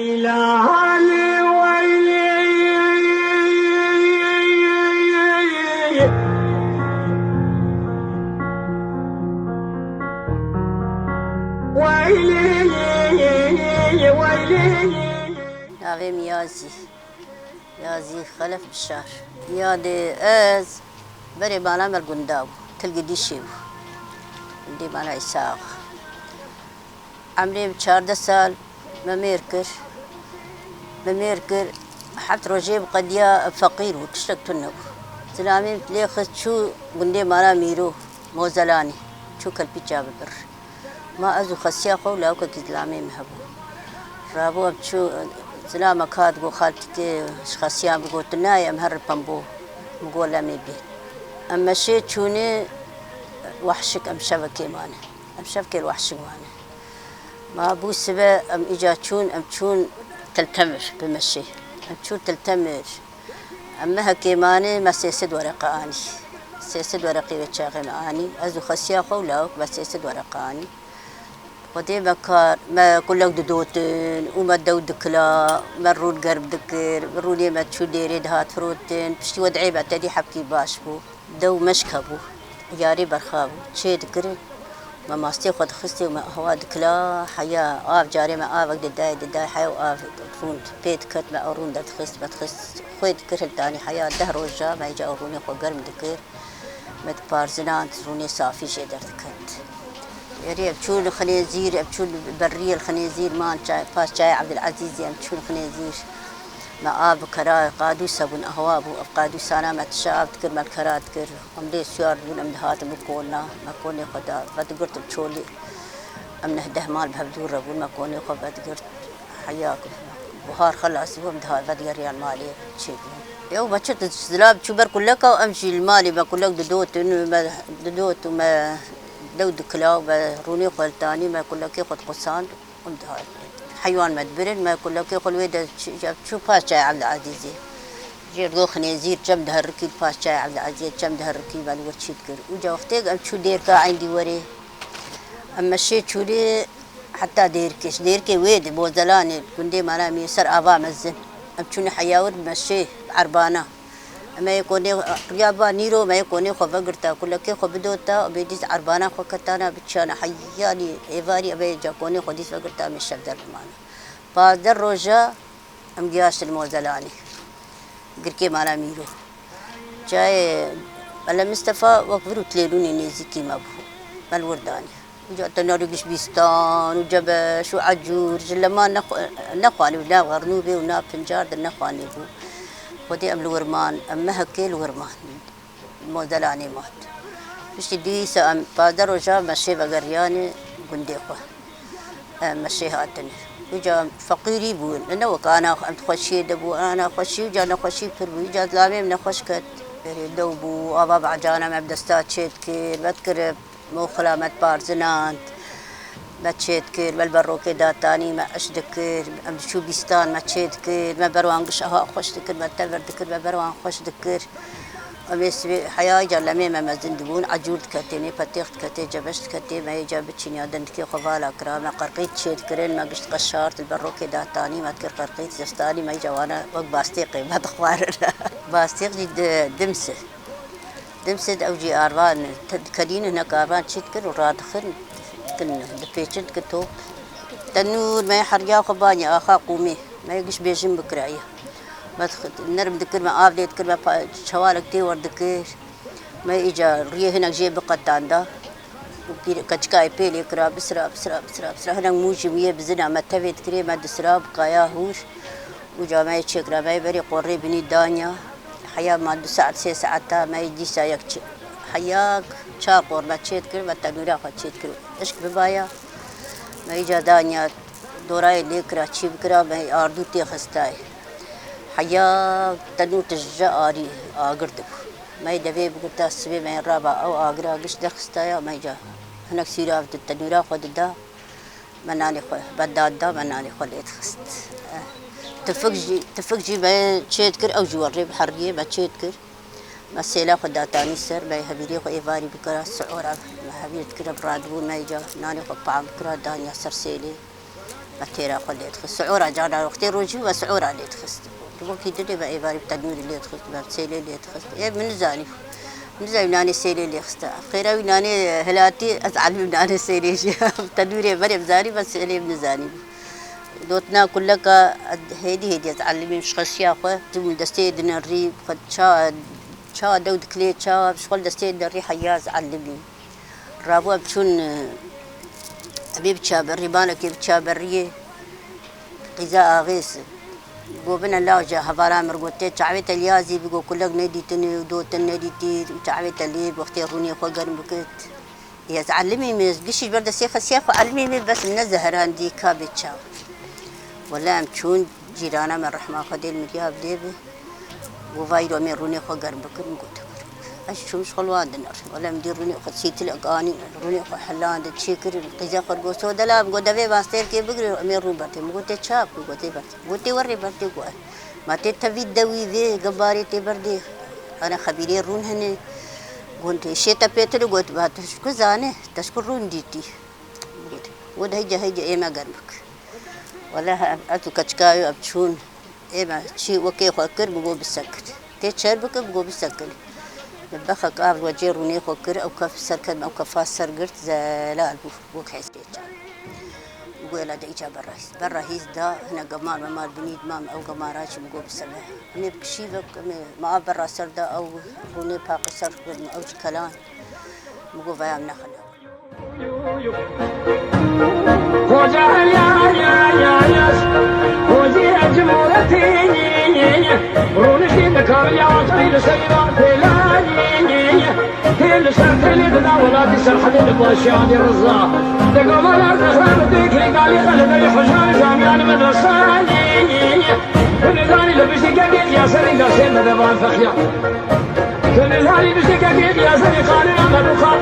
ويلاني ويلي ويلي ويلي ناویم یازی خلف بشار یادی از بری بالا مر گنداو تلقي ديشيو دي بالا إساق عمري ب14 سال بميركر حتى رجيب قديا فقير وكشتك تنو سلامي تليخت شو قندي مالا ميرو موزلاني شو كالبي جاب بر ما أزو خسيا قولا وكا كزلامي مهبو رابو بشو سلامة كاتبو خالتي خسيا بقو تنايا مهر بامبو مقول لا ميبي أما شي شوني وحشك أم شبكي ماني أم شبكي الوحشك ماني ما أبو سبا أم إجا تشون تلتمر بمشي أم تشون تلتمر أما هكي ماني ما سيسد ورقة آني سيسد ورقي وشاغي معاني أزو خسيا قولاك بس سيسد ورقة آني ودي بكار ما كلك دودوتن وما دود دكلا مرو القرب دكر مرو لي ما تشو ديري دهات فروتن بشتي ودعي بعتدي حبكي باشبو دو مشكبو ياري برخابو شي دكر ما ماستي خد خستي وما هوا دكلا حيا آف جاري ما آفك دداي حيا وآف فروند بيت كت ما أورون دات خست بتخست خوي دكر التاني حيا دهر وجا ما يجا أوروني خو قرم دكر مت بارزنان تروني صافي شي درت كت ياري بتشون الخنازير بتشون برية الخنازير مان باس جاي عبد العزيز بتشون الخنازير ما آب كرا قادو سبون أهوابو قادو سلامة الشعب تكر مال كرا تكر أملي سيار دون أمدهات مكونا ما كوني خدا بدقرت بتشولي أمنه ده مال بهبدور ربون ما كوني خد بدقرت حياك بهار خلاص هو أمدهات بدقر ريال مالي شيء يو بشوت الزلاب شبر كلك وأمشي المالي بكلك ددوت وما دود كلاو بروني خلتاني ما كلك ياخد قصان أمدهات حيوان مدبرن ما يقول لك يقول ويدا شو باش جاي عبد العزيز جيرو خنازير كم ده الركيب باش جاي عبد العزيز كم ده الركيب على وش تذكر وجا وقتك أم شو دير كا عندي وري أما شيء شو لي حتى دير كي ويد بوزلاني كندي مالا ميسر أبا مزن أم شو نحياور مشي عربانة أما يكوني ريابا نيرو ما يكوني خو فقرتا كل كي خو بدوتا بيديس عربانا خو كتانا بتشانا حياني إيفاري أبي جاكوني خو ديس فقرتا من الشب در معنا بعد الرجا أم جاش الموزلاني قركي مالا ميرو جاي على مصطفى وقفروا تليلوني نيزكي مابو مالورداني وجا تنارقش بيستان وجبش وعجور لما نخواني ولا غرنوبي وناب فنجار نخواني بو ودي أم الورمان أما هكي الورمان الموزلاني مات مش دي سأم بادر وجا مشي بقرياني قندي خو مشي هاتني وجا فقيري بون أنا وكأنا أم تخشي دبو أنا خشي وجا نخشي تربو وجا لامي من خشكت دوبو أبا بعجانا ما بدستات شيتكير بتكرب مخلامات بارزنانت ما تشيتكر بالبروكي داتاني ما أشدكر أم شو بيستان ما تشيتكر ما بروان قشها خوش دكر ما تبر دكر ما بروان خوش دكر أمس حياة جل ما زندبون عجول كتيني فتيخت كتي جبشت كتي ما يجاب تشيني أدن كي خفالا كرا ما قرقيت تشيتكرين ما قشت قشارت البروكي داتاني ما تكر قرقيت جستاني ما يجوانا وق باستيقي ما تخوار باستيق جد دمسد أو جي أربان كدين هناك أربان تشيتكر ورادخن كن دفيتشنت كتو تنور ما يحرجا خباني آخا قومي ما يقش بيجن بكراية ما نرم دكر ما آف ديت كر ما شوالك تيور دكر ما إجا ريه هناك جيب قطان كتشكاي بيلي كرا بسرا هناك موجي مية بزنا ما تفيت كري ما دسرا بقايا هوش وجا ما يتشكرا ما يبري قري بني دانيا حيا ما 2 3 ساعات ما يجي سايك حياك شاقور ما تشيتكر ما تنورا تشيتكر إيش ببايا ما يجا دانيا دوراي ليكرا تشيبكرا ما أردو تيخستاي حياك تنور تجاري أقردك ما يدبي بقولتا سبي ما يرابا أو أقرا قش دخستايا ما يجا هناك سيرا تنورا خد دا منالي خو بداد دا منالي خو ليتخست تفقجي ما تشيتكر أو جواري بحرقية ما تشيتكر ما سيلا خدا تاني سر ما يهبيري خو إيفاري بكرا سعورة ما هبيرت كرا برادبون ما يجا ناني خو بعم بكرا دانيا سر سيلي أتيرا خليت خس سعورة جانا وقتي روجي وسعورة اللي تخست تبغى كده بقى إبارة تنور اللي تخست بقى سيلي اللي تخست إيه من زاني ناني سيلي اللي خست خيرا ناني هلاتي أزعل ناني سيلي تنوري بري بزاني بس سيلي من زاني دوتنا كلك هيدي أتعلمي مش خشيا خو تقول دستي دنا الريب قد شا دود كليت شا بشغل دستي دري حياز علمني رابو بتشون أبي بتشابر ريبانك بتشابريه غذاء غيس قوبنا لاجا هفارا مرقوتي تعبت اليازي بيقول كلك نديتني ودوت نديتي وتعبت اللي وقتي روني خو قرن بكت يا تعلمي مش قشي برد سيخ علمي بس من الزهران دي كابتشا ولا مشون جيرانا من رحمة خديل ملياب ديبي وفايرو من روني خو قرن بكت نقول أشوف شغلوان دنر ولا مدير روني خد سيت الأغاني روني خو حلان تشيكر القزا خرجو سودا لا بقول دبي باستير كي بقري أمير روبرتي بقول تشاب بقول تبرتي بقول توري برتي قوي ما تتفي دوي ذي قباري تبردي أنا خبيري رون هني قلت شيء تبيتر قلت بعد شو زانه تشكر رون ديتي قلت وده هيجا إيه ما قربك ولا أتو كشكايو أبشون إيه ما شيء وكي خكر بقول بالسكر تشرب بك بقول بالسكر بخ قابل وجيروني خكر أو كف سركن أو كفاس سرقت زلال بوك حسيت بقول هذا إيجا بالرئيس دا هنا قمار مال بنيد مام أو قمارات بقول بسمع أنا بكشي بك ما برا سردا أو روني باق سر أو كلام بقول فيا من خلا وجعل يا وزي جمهورتي روني ذكر يا طويل سيرات لاني كل سنة اللي بدا ولادي سرحت الباشان الرزاق دقوا على الرحمن الذكر قال لي خلد الحجان جامعان مدرساني كل ثاني لبسي كبير يا سري قاسم مدبان فخيا كل ثاني لبسي كبير يا سري قال لي أمد وخال